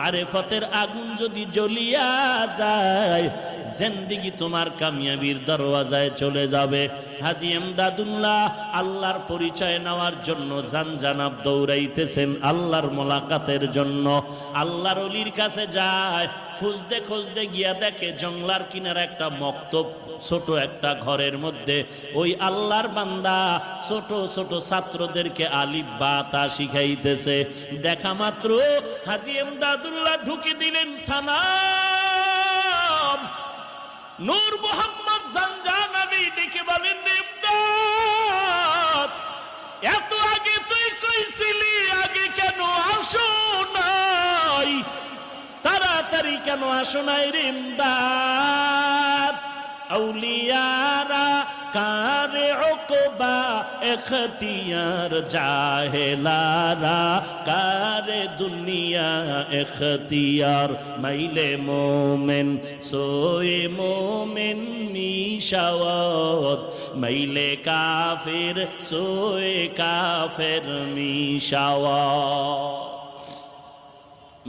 আরেফতের আগুন যদি জ্বলিয়া যায়, জিন্দেগি তোমার কামিয়াবির দরওয়াজায় চলে যাবে। হাজী এমদাদুল্লাহ আল্লাহর পরিচয় নেওয়ার জন্য জানজানাব দৌড়াইতেছেন, আল্লাহর মোলাকাতের জন্য। আল্লাহর ওলির কাছে যায়, খুঁজতে খুঁজতে গিয়া দেখে জংলার কিনারে একটা মক্তব, ছোট একটা ঘরের মধ্যে ওই আল্লাহর বান্দা ছোট ছোট ছাত্রদেরকে আলিফ বা তা শিখাইতেছে। দেখা মাত্র হাজী এমদাদুল্লাহ ঢুকে দিলেন সালাম। নূর মোহাম্মদ জানজানাবি ডেকে বলেন, ইমদাদ, এত আগে তুই কইছিলি, আগে কেন আসো নাই? তাড়াতাড়ি কেন আসো নাই রে ইমদাদ? আউলিয়ারা কারে উকবা ইখতিয়ার, জাহেলারা কারে দুনিয়া ইখতিয়ার। মাইলে মোমেন সোয়ে মোমেন মিশাওয়াত, মাইলে কাফের সোয়ে কাফের মিশাওয়াত।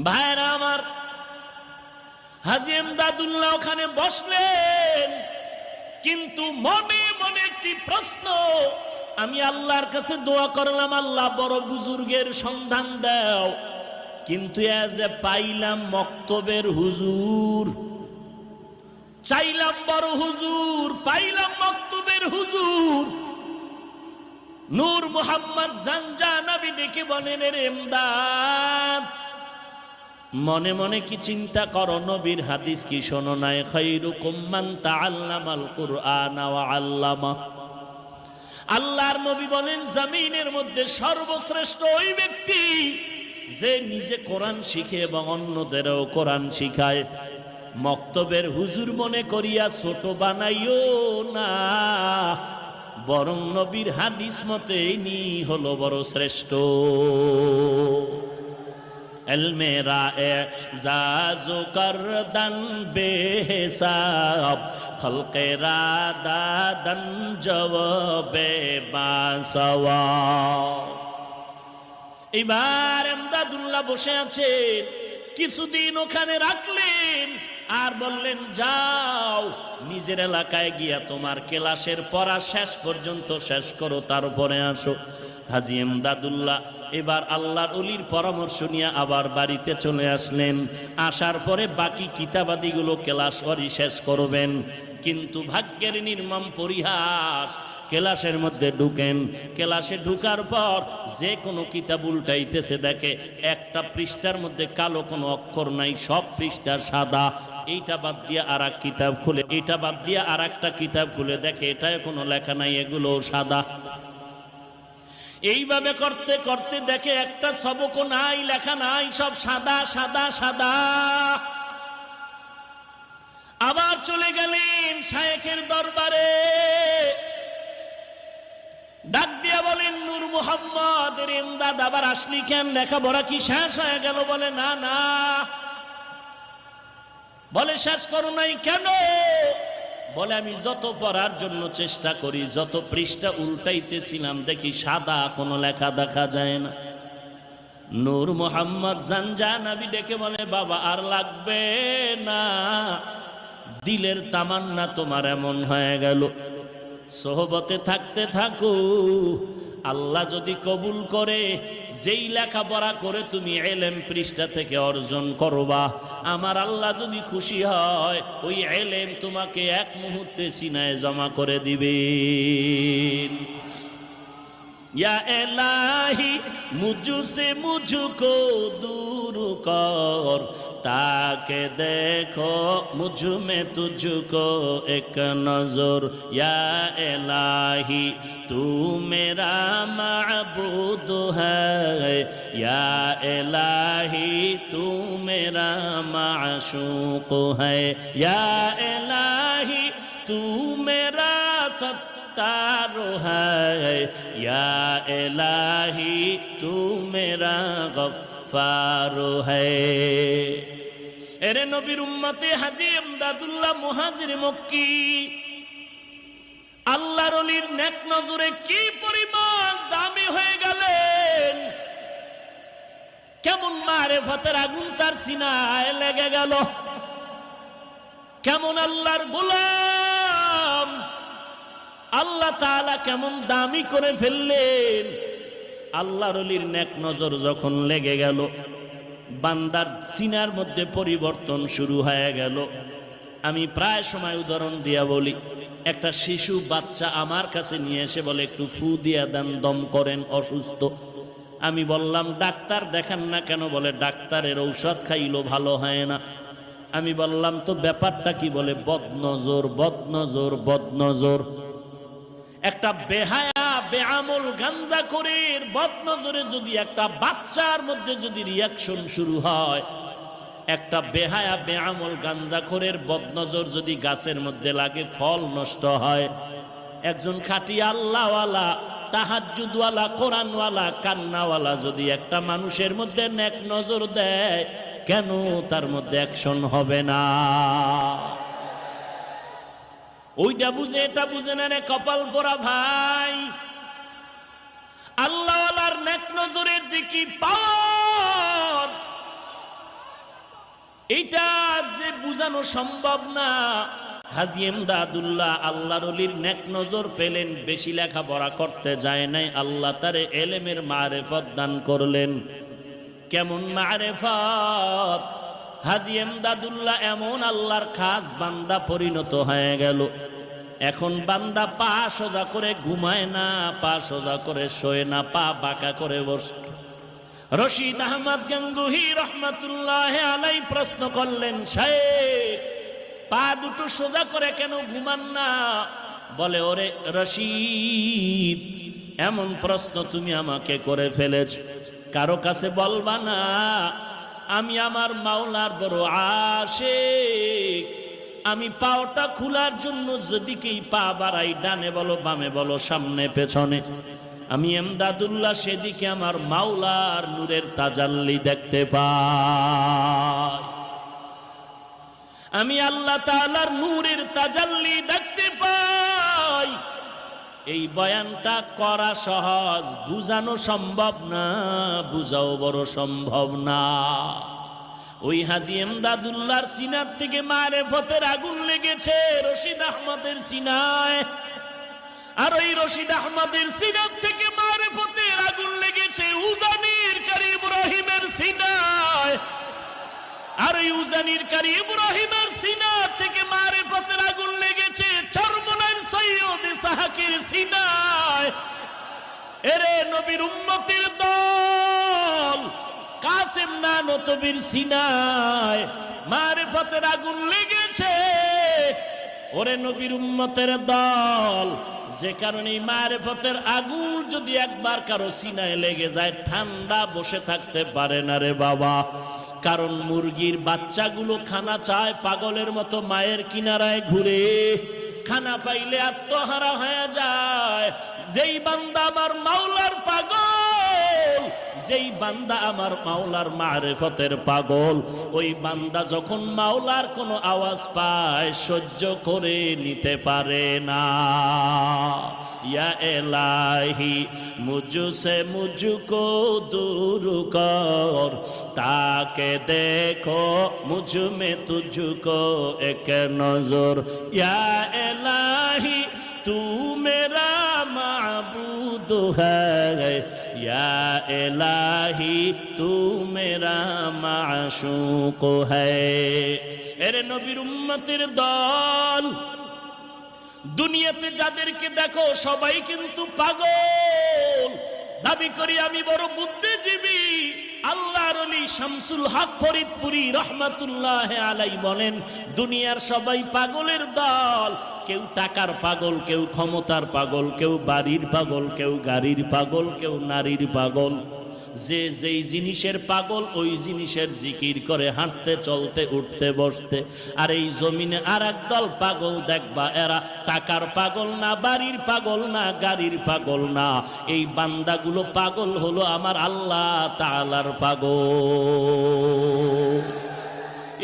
ভাইরা আমার, হাজী এমদাদুল্লাহ ওখানে বসলেন, কিন্তু মনে মনে একটি প্রশ্ন। আমি আল্লাহর কাছে দোয়া করলাম, আল্লাহ বড় বুজুর্গের সন্ধান দাও, কিন্তু এজে পাইলাম মক্তবের হুজুর। চাইলাম বড় হুজুর, পাইলাম মক্তবের হুজুর। নূর মোহাম্মদ জানজানাবি ডেকে বলেন, রে এমদাদ, মনে মনে কি চিন্তা করো? নবীর হাদিস কি শোনো নাই? খায়রুকুম মান তাআল্লামাল কুরআন ওয়া আল্লামা। আল্লাহর নবী বলেন, জমিনের মধ্যে সর্বশ্রেষ্ঠ ওই ব্যক্তি যে নিজে কোরআন শিখে এবং অন্যদেরও কোরআন শিখায়। মক্তবের হুজুর মনে করিয়া ছোট বানাইও না, বরং নবীর হাদিস মতে ইনি হলো বড় শ্রেষ্ঠ। এলমেরা এজাজু করদান বেহিসাব, খলকেরা দাদান জওয়াবে বাসওয়াব। এবার এমদাদুল্লাহ বসে আছেন, কিছুদিন ওখানে রাখলেন আর বললেন, যাও নিজের এলাকায় গিয়া তোমার ক্লাসের পড়া শেষ পর্যন্ত শেষ করো, তারপরে আসো। হাজী এমদাদুল্লাহ এবার আল্লাহর ওলির পরামর্শ নিয়ে আবার বাড়িতে চলে আসলেন। আসার পরে বাকি কিতাবাদিগুলো ক্লাস করি শেষ করবেন, কিন্তু ভাগ্যের নির্মম পরিহাস, ক্লাসের মধ্যে ঢুকেন। ক্লাসে ঢুকার পর যে কোনো কিতাব উল্টাইতেছে, দেখে একটা পৃষ্ঠার মধ্যে কালো কোনো অক্ষর নাই, সব পৃষ্ঠা সাদা। এইটা বাদ দিয়ে আর এক কিতাব খুলে, এটা বাদ দিয়ে আর একটা কিতাব খুলে দেখে এটায় কোনো লেখা নাই, এগুলো সাদা। এইভাবে করতে করতে দেখে একটা সবকও নাই, লেখা নাই, সব সাদা সাদা সাদা। আবার চলে গেলেন শায়েখের দরবারে, ডাক দিয়া বলেন, নূর মোহাম্মদ, এমদাদ আবার আসলি কেন? লেখাপড়া কি শেষ হয়ে গেল? বলে, না না। বলে, শেষ করো নাই কেন? বলে, আমি যত পড়ার জন্য চেষ্টা করি, যত পৃষ্ঠা উল্টাইতেছিলাম, দেখি সাদা কোনো লেখা দেখা যায় না। নূর মোহাম্মদ জানজানাবি দেখে বলে, বাবা আর লাগবে না, দিলের তামান্না তোমার এমন হয়ে গেল, সোহবতে থাকতে থাকো, আল্লাহ যদি কবুল করে, যেই লেখাপড়া করে তুমি এলেম পৃষ্ঠা থেকে অর্জন করবা, আমার আল্লাহ যদি খুশি হয়, ওই এলেম তোমাকে এক মুহূর্তে সিনায় জমা করে দিবেন। या इलाही मुझसे मुझको दूर कर, ताके देखो मुझ में तुझको एक नजर। या इलाही तू मेरा माबूद है, या इलाही तू मेरा माशूक है, या इलाही तू मेरा तारो है, या इलाही तू मेरा गफ्फारो है। एरे नबीर उम्मते हाजी एमदादुल्लाह मुहाजिर मक्की আল্লাহর ওলির নেক নজরে কি পরিমাণ দামি হয়ে গেলেন। কেমন মারেফতের আগুন তার সিনায় লেগে গেল, কেমন আল্লাহর গোলাম, আল্লাহ তাআলা কেমন দামি করে ফেললেন। আল্লাহর ওলির নেক নজর যখন লেগে গেল, বান্দার সিনার মধ্যে পরিবর্তন শুরু হয়ে গেল। আমি প্রায় সময় উদাহরণ দিয়া বলি, একটা শিশু বাচ্চা আমার কাছে নিয়ে এসে বলে একটু ফু দিয়া দেন, দম করেন, অসুস্থ। আমি বললাম ডাক্তার দেখান না কেন? বলে ডাক্তারের ঔষধ খাইলো ভালো হয় না। আমি বললাম তো ব্যাপারটা কি? বলে বদনজর, বদনজর, বদনজর। একটা বেহায়া বেআমল গাঞ্জাখোরের বদনজরে যদি একটা বাচ্চার মধ্যে যদি রিয়াকশন শুরু হয়, একটা বেহায়া বেআমল গাঞ্জাখোরের বদনজর যদি গাছের মধ্যে লাগে, ফল নষ্ট হয়। একজন খাঁটি আল্লাহওয়ালা, তাহাজ্জুদওয়ালা, কোরআনওয়ালা, কান্নাওয়ালা যদি একটা মানুষের মধ্যে নেক নজর দেয়, কেন তার মধ্যে অ্যাকশন হবে না? ওইটা বুঝে এটা বুঝে না রে কপাল পোড়া ভাই। আল্লাহওয়ালার নেক নজরের যে কি পাওয়ার, এটা যে বুঝানো সম্ভব না। হাজী এমদাদুল্লাহ আল্লাহর ওলির নেক নজর পেলেন, বেশি লেখাপড়া করতে যায় নাই, আল্লাহ তারে এলেমের মারেফত দান করলেন। কেমন মারেফত! হাজী এমদাদুল্লাহ এমন আল্লাহর খাস বান্দা পরিণত হয়ে গেল। এখন বান্দা পা সোজা করে ঘুমায় না, পা সোজা করে শোয় না, পা বাঁকা করে বসে। রশিদ আহমদ গঙ্গুহি রহমাতুল্লাহ আলাই প্রশ্ন করলেন, শাইখ পা দুটো সোজা করে কেন ঘুমান না? বলে ওরে রশিদ, এমন প্রশ্ন তুমি আমাকে করে ফেলেছ, কারো কাছে বলবা না। আমি আমার মাওলার বড় আশিক। আমি পাওটা খোলার জন্য যেদিকেই পা বাড়াই, ডানে বলো বামে বলো সামনে পেছনে, আমি এমদাদুল্লাহ সেদিকে আমার মাওলার নূরের তাজাল্লি দেখতে পাই। আমি আল্লাহ তাআলার নূরের তাজাল্লি দেখতে পাই। এই বয়ানটা করা সহজ, বুঝানো সম্ভব না, বুঝাও বড় সম্ভব না। ওই হাজী এমদাদুল্লাহর সিনার থেকে মারেফতের আগুন লেগেছে রশিদ আহমদের সিনায়, আর ওই রশিদ আহমদের সিনার থেকে মারেফতের আগুন লেগেছে উজানির কারি ইব্রাহিমের সিনায়, আর ওই উজানির কারি ইব্রাহিমের সিনার থেকে মারেফতের আগুন লেগেছে চরমনার সৈয়দ ইসহাকের সিনায়। এরে নবীর উম্মতের দল, কাসেম নানতবীর সিনায় মারেফতের আগুন লেগেছে। ওরে নবীর উম্মতের দল, যে কারণে মারেফতের আগুন যদি একবার কারো সিনায় লেগে যায়, ঠান্ডা বসে থাকতে পারে না রে বাবা। কারণ মুরগির বাচ্চাগুলো খানা চায়, পাগলের মতো মায়ের কিনারায় ঘুরে, খানা পাইলে আত্মহারা হয়ে যায়। যেই বান্দা আমার মাওলার পাগল, যেই বান্দা আমার মাওলার মারেফতের পাগল, ওই বান্দা যখন মাওলার কোনো আওয়াজ পায় সহ্য করে নিতে পারে না। ইয়া এলাহি মুঝসে মুঝকো দূর কর, তাকে দেখো মুঝ মে তুঝকো এক নজর। ইয়া এলাহি तू मेरा माबूद है, या इलाही तू मेरा माशूक है। এরে নবীর উম্মতের দল, দুনিয়াতে যাদেরকে দেখো সবাই কিন্তু পাগল। দাবি করি আমি বড় বুদ্ধিজীবী। আল্লাহর ওলি শামসুল হক ফরিদপুরি রহমাতুল্লাহ আলাই বলেন, দুনিয়ার সবাই পাগলের দল। কেউ টাকার পাগল, কেউ ক্ষমতার পাগল, কেউ বাড়ির পাগল, কেউ গাড়ির পাগল, কেউ নারীর পাগল। যে যেই জিনিসের পাগল ওই জিনিসের জিকির করে হাঁটতে চলতে উঠতে বসতে। আর এই জমিনে আর এক দল পাগল দেখবা, এরা টাকার পাগল না, বাড়ির পাগল না, গাড়ির পাগল না। এই বান্দাগুলো পাগল হলো আমার আল্লাহ তাআলার পাগল।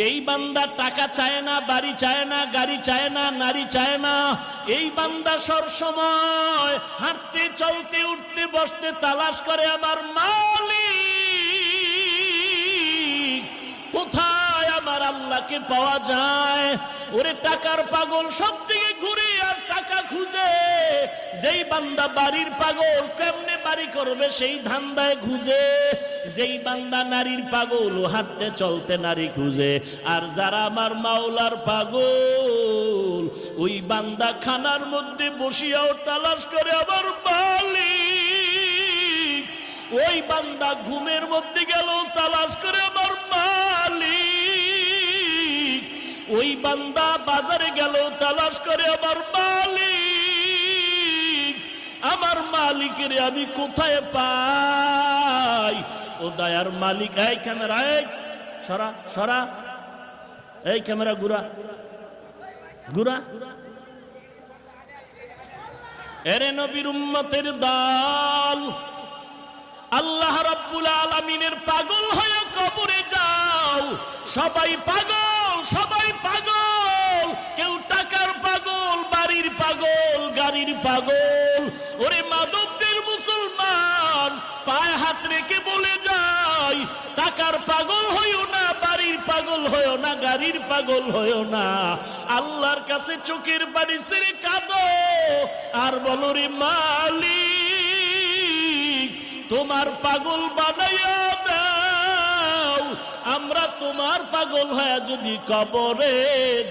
এই বান্দা টাকা চায় না, বাড়ি চায় না, গাড়ি চায় না, নারী চায় না। এই বান্দা সব সময় হাঁটতে চলতে উঠতে বসতে তালাশ করে আমার মালিক। আল্লাহকে পাওয়া যায়। ওরে টাকার পাগল সব দিকে ঘুরে আর টাকা খুঁজে, যেই বান্দা বাড়ির পাগল কেমনে বাড়ি করবে সেই ধান্দায় খুঁজে, যেই বান্দা নারীর পাগল হাঁটতে চলতে নারী খুঁজে, আর যারা আমার মাওলার পাগল ওই বান্দা খানার মধ্যে বসিয়াও তালাশ করে আমার মালিক, ওই বান্দা ঘুমের মধ্যে গেল তালাশ করে আমার মালিক, ওই বান্দা বাজারে গেল তালাশ করে আমার মালিক, আমার মালিকের আমি কোথায় পাই? ও দয়ার মালিক, এই ক্যামেরা, এই সরা সরা, এই ক্যামেরা ঘুরা ঘুরা। এরে নবীর উম্মতের দল, আল্লাহ রাব্বুল আলামিনের পাগল হয়ে কবরে যাও। সবাই পাগল, সবাই পাগল, কেউ টাকার পাগল, বাড়ির পাগল, গাড়ির পাগল। ওরে মাদকদের মুসলমান, পায়ে হাত রেখে বলে যায়, টাকার পাগল হইও না, বাড়ির পাগল হইও না, গাড়ির পাগল হইও না। আল্লাহর কাছে চোখের পানি ছেড়ে কাঁদো আর বলো, রে মালিক তোমার পাগল বানাইয়া দাও। আমরা তোমার পাগল হয়ে যদি কবরে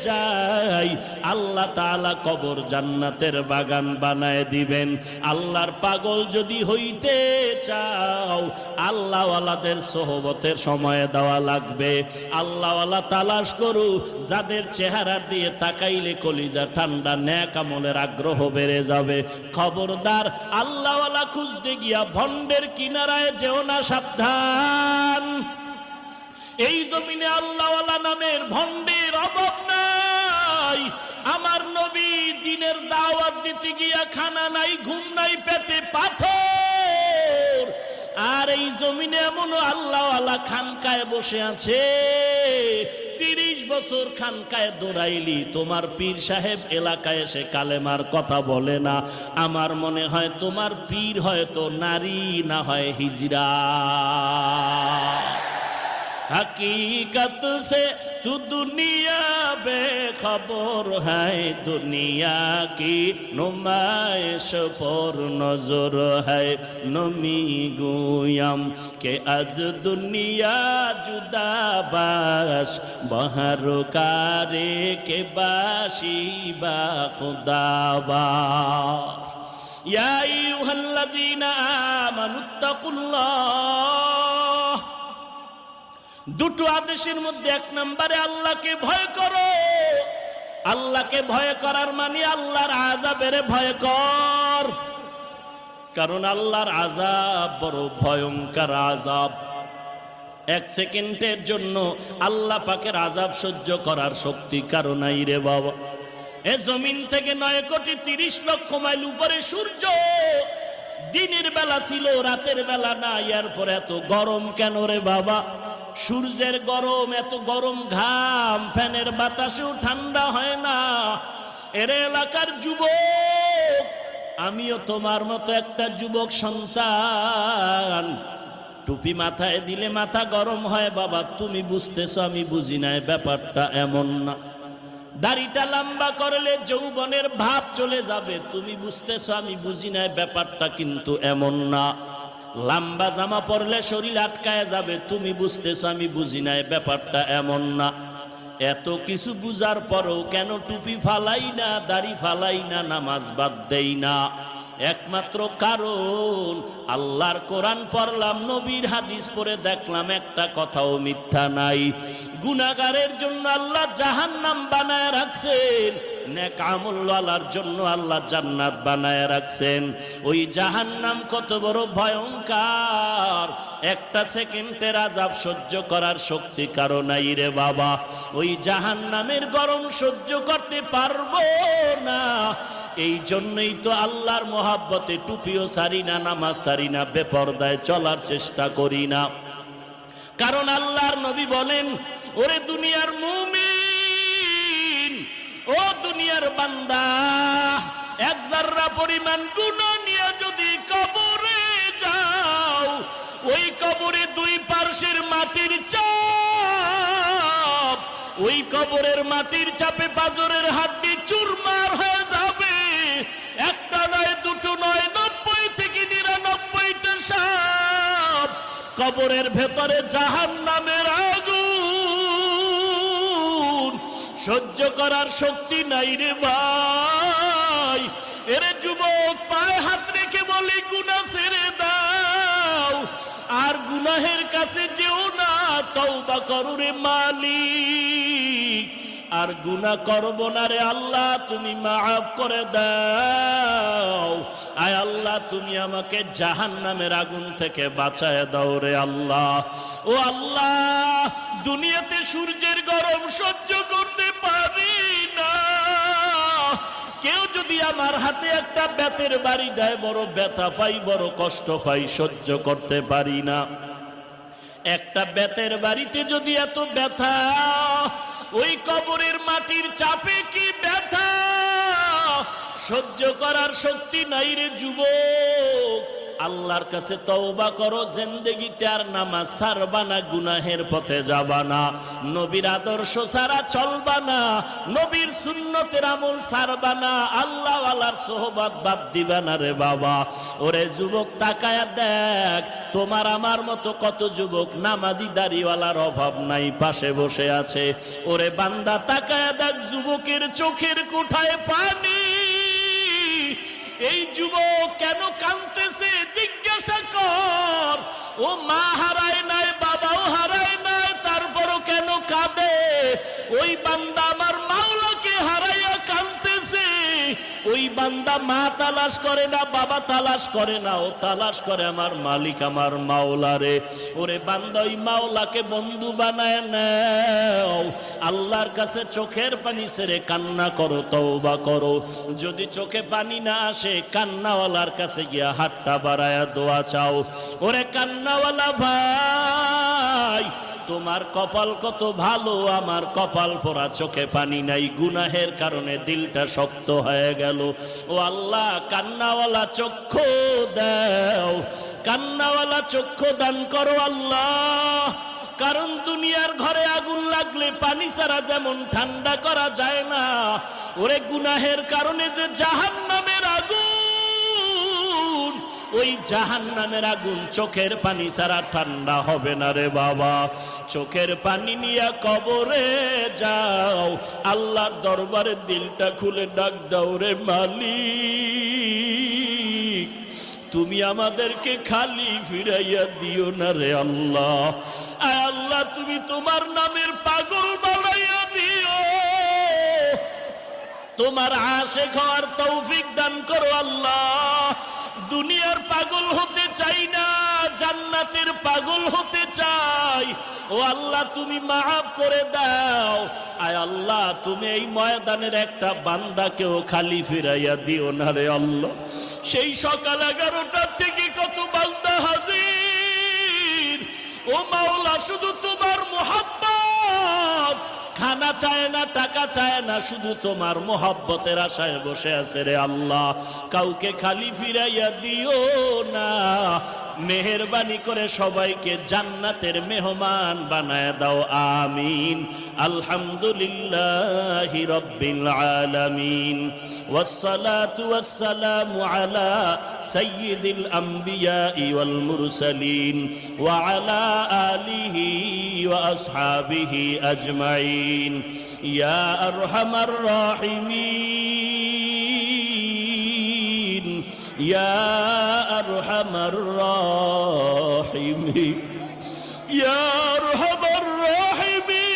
যাই, আল্লাহ তাআলা কবর জান্নাতের বাগান বানায় দিবেন। আল্লাহর পাগল যদি হইতে চাও, আল্লাহওয়ালাদের সোহবতের সময় দেওয়া লাগবে। আল্লাহওয়ালা তালাশ করু, যাদের চেহারা দিয়ে তাকাইলে কলিজা ঠান্ডা, নেক আমলের আগ্রহ বেড়ে যাবে। খবরদার আল্লাহওয়ালা খুঁজতে গিয়া ভণ্ডের কিনারায় যেও না, সাবধান। এই জমিনে আল্লাহওয়ালা নামের ভণ্ডের অভাব নাই। আমার নবী দিনের দাওয়াত দিতে গিয়া খানা নাই, ঘুম নাই, পেটে পাথর। আর এই জমিনে এমন আল্লাহওয়ালা খানকায় বসে আছে, 30 বছর খানকায় দৌড়াইলি, তোমার পীর সাহেব এলাকায় এসে কালেমার কথা বলে না। আমার মনে হয় তোমার পীর হয়তো নারী, না হয় হিজরা। हकीकत से तू दुनिया बेखबर है, दुनिया की नुमाइश पर नजर है। नमी गुयम के आज दुनिया जुदा बाश, बहर कारे के बाशी बा खुदा बाश। या अय्युहल्लज़ीना আমানুত্তাকুল্লাহ। দুটো আদেশের মধ্যে 1 নম্বরে আল্লাহকে ভয় করো। আল্লাহকে ভয় করার মানে আল্লাহর আযাবের ভয় কর, কারণ আল্লাহর আযাব বড় ভয়ঙ্কর আযাব। 1 সেকেন্ডের জন্য আল্লাহ পাকের আযাব সহ্য করার শক্তি কারো নাই রে বাবা। এ জমিন থেকে 9,30,00,000 মাইল উপরে সূর্য, দিনের বেলা ছিল, রাতের বেলা না। এরপর এত গরম কেন রে বাবা? সূর্যের গরম, এত গরম ঘাম, ফ্যানের বাতাসেও ঠান্ডা হয় না। এর এলাকার যুবক, আমিও তোমার মতো একটা যুবক সন্তান। টুপি মাথায় দিলে মাথা গরম হয় বাবা, তুমি বুঝতেছো, আমি বুঝি না। ব্যাপারটা এমন না। দাড়িটা লম্বা করলে যৌবনের ভাব চলে যাবে, তুমি বুঝতেছো, আমি বুঝি না। ব্যাপারটা কিন্তু এমন না। লম্বা জামা পরলে শরীর আটকায় যাবে, তুমি বুঝতেছো, আমি বুঝি না। ব্যাপারটা এমন না। এত কিছু বুঝার পরও কেন টুপি ফালাই না, দাড়ি ফালাই না, নামাজ বাদ দেই না? একমাত্র কারণ আল্লাহর কোরআন পড়লাম, নবীর হাদিস পড়ে দেখলাম একটা কথাও মিথ্যা নাই। গুনাহগারের জন্য আল্লাহ জাহান্নাম বানায় রাখছেন, নেক আমলওয়ালার জন্য আল্লাহ জান্নাত বানায় রাখছেন। ওই জাহান্নাম কত বড় ভয়ঙ্কর, 1 সেকেন্ডের আযাব সহ্য করার শক্তি কারো নাই রে বাবা। ওই জাহান্নামের গরম সহ্য করতে পারবো না। এই জন্যই তো আল্লাহর মহাব্বতে টুপিও সারি না, নামাজ সারি না, বেপরদায় চলার চেষ্টা করি না। কারণ আল্লাহর নবী বলেন, ওরে দুনিয়ার মুমিন, ও দুনিয়ার বান্দা, 1 জাররা পরিমাণ গুনাহ নিয়ে যদি কবরে যাও, ওই কবরে 2 পার্শ্বের মাটির চাপ ওই কবরের মাটির চাপে পাঁজরের হাড্ডি চুরমার হয়ে যাবে। একটা নয়, দুটো নয়, 90 থেকে 99টা সাপ কবরের ভেতরে জাহান্নামের আগুন সহ্য করার শক্তি নাই রে ভাই। এরে যুবক, পায়ে হাত রেখে বলি গুনাহ ছেড়ে দাও, আর গুনাহের কাছে যেও না, তওবা করো রে মালিক। আর গুনাহ করব না রে আল্লাহ, তুমি মাফ করে দাও। আয় আল্লাহ, তুমি আমাকে জাহান্নামের আগুন থেকে বাঁচায় দাও রে আল্লাহ। ও আল্লাহ, দুনিয়াতে সূর্যের গরম সহ্য করতে পারি না। কেউ যদি আমার হাতে একটা বেতের বাড়ি দেয়, বড় ব্যথা পাই, বড় কষ্ট পাই, সহ্য করতে পারি না। একটা বেতের বাড়িতে যদি এত ব্যথা, ওই কবরের মাটির চাপে কি ব্যথা সহ্য করার শক্তি নাই রে যুবক। আল্লাহর কাছে তওবা করো, জিন্দেগিতে আর নামাজ ছাড়বা না, গুনাহের পথে যাবা না, নবীর আদর্শ ছাড়া চলবা না, নবীর সুন্নতের আমল ছাড়বা না, আল্লাহ ওয়ালার সোহবত বাদ দিবা না রে বাবা। ওরে যুবক, তাকায়া দেখ, তোমার আমার মতো কত যুবক নামাজি দাড়িওয়ালার অভাব নাই, পাশে বসে আছে। ওরে বান্দা, তাকায়া দেখ, যুবকের চোখের কোঠায় পানি। এই যুবক কেন কাঁদতেছে জিজ্ঞাসা কর। ও মা হারায় নাই, বাবাও হারায় নাই, তারপরও কেন কাঁদে? ওই বান্দা আমার মাওলাকে হারাইয়া কাঁদতেছে। ওই বান্দা মা তালাশ করে না, বাবা তালাশ করে না, ও তালাশ করে আমার মালিক, আমার মাওলারে। ওরে বান্দা, ওই মাওলাকে বন্ধু বানায় নাও। আল্লাহর কাছে চোখের পানি ছেড়ে কান্না করো, তওবা করো। যদি চোখে পানি না আসে, কান্নাওয়ালার কাছে গিয়া হাতটা বাড়ায়া দোয়া চাও। ওরে কান্নাওয়ালা ভাই, তোমার কপাল কত ভালো, আমার কপাল পোড়া, চোখে পানি নাই, গুনাহের কারণে দিলটা শক্ত হয়ে গেল। ও আল্লাহ, কান্নাওয়ালা চক্ষু দাও, কান্নাওয়ালা চক্ষু দান করো আল্লাহ। কারণ দুনিয়ার ঘরে আগুন লাগলে পানি ছাড়া যেমন ঠান্ডা করা যায় না, ওরে গুনাহের কারণে যে জাহান্নামের আগুন, ওই জাহান্নামের আগুন চোখের পানি ছাড়া ঠান্ডা হবে না রে বাবা। চোখের পানি নিয়ে কবরে যাও, আল্লাহর দরবারে দিলটা খুলে ডাক দাও রে মালিক, তুমি আমাদেরকে খালি ফিরাইয়া দিও না রে আল্লাহ। আয় আল্লাহ, তুমি তোমার নামের পাগল বানাইয়া দিও, তোমার আশিক হওয়ার তৌফিক দান করো আল্লাহ। দুনিয়ার পাগল হতে চাই না, জান্নাতের পাগল হতে চাই। ও আল্লাহ, তুমি মাফ করে দাও। আয় আল্লাহ, তুমি এই ময়দানের একটা বান্দাকেও খালি ফিরাইয়া দিও না রে আল্লাহ। সেই সকাল 11টা থেকে কত বান্দা হাজির। ও মাওলা, শুধু তোমার মুহাব্বত, খানা চায় না, টাকা চায় না, শুধু তোমার মোহাব্বতের আশায় বসে আছে রে আল্লাহ। কাউকে খালি ফিরাইয়া দিও না। মেহেরবানি করে সবাইকে জান্নাতের মেহমান বানায় দাও, আমিন। আলহামদুলিল্লাহি রাব্বিল আলামিন, ওয়াসসালাতু ওয়াসসালামু আলা সাইয়্যিদিল আমবিয়া ওয়াল মুরসালিন ওয়া আলা আলিহি ওয়া আসহাবিহি আজমাইন। ইয়া আরহামার রাহিমিন, ইয়া আরহামার রাহিমিন, ইয়া আরহামার রাহিমিন,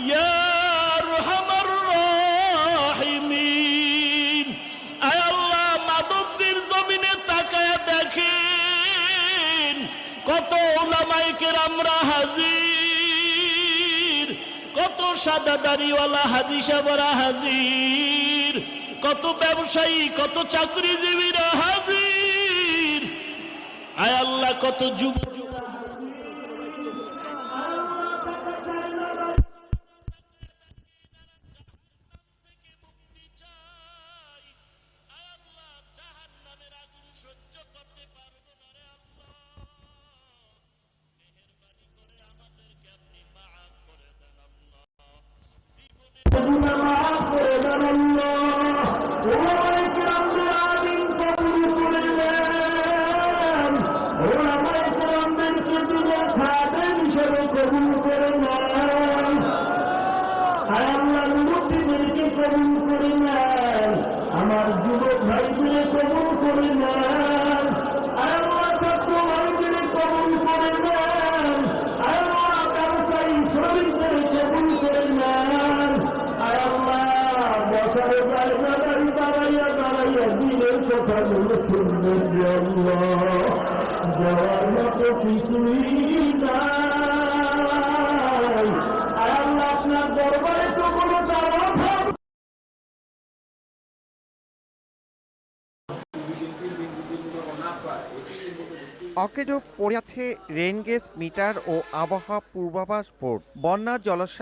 ইয়া আরহামার রাহিমিন। আয় আল্লাহ, মানবদের জমিনে তাকায় দেখেন কত উলামায়ে কেরামরা হাজির, কত সাদা দাড়িওয়ালা হাজী সাহেবরা হাজির, কত ব্যবসায়ী, কত চাকরিজীবীরা হাজির। আয় আল্লাহ, কত যুবক সহ্য করতে পারবো না রে আল্লাহ। মেহেরবানি করে আমাদেরকে আপনি করে কবুল করে নেন। আয় আল্লাহ মুরব্বীদেরকে কবুল করে নেন, আমার যুবক ভাইদের কবুল করে নেন। আয় আল্লাহ ছাত্র ভাইদের কবুল করে নেন। আয় আল্লাহ ব্যবসায়ী শ্রমিকদের কবুল করে নেন। আয় আল্লাহ বসার জায়গা দাঁড়াইয়া দাঁড়াইয়া দিনের কথাগুলো শুনবেন যে আল্লাহ দেওয়ার মতো কিছুই নাই। আয় আল্লাহ আপনার দরবারে তো কোনো দাওয়াত হবে। অকেজো পড়ে আছে রেন গেজ মিটার ও আবহাওয়া পূর্বাভাস বোর্ড। বন্যা জলস্র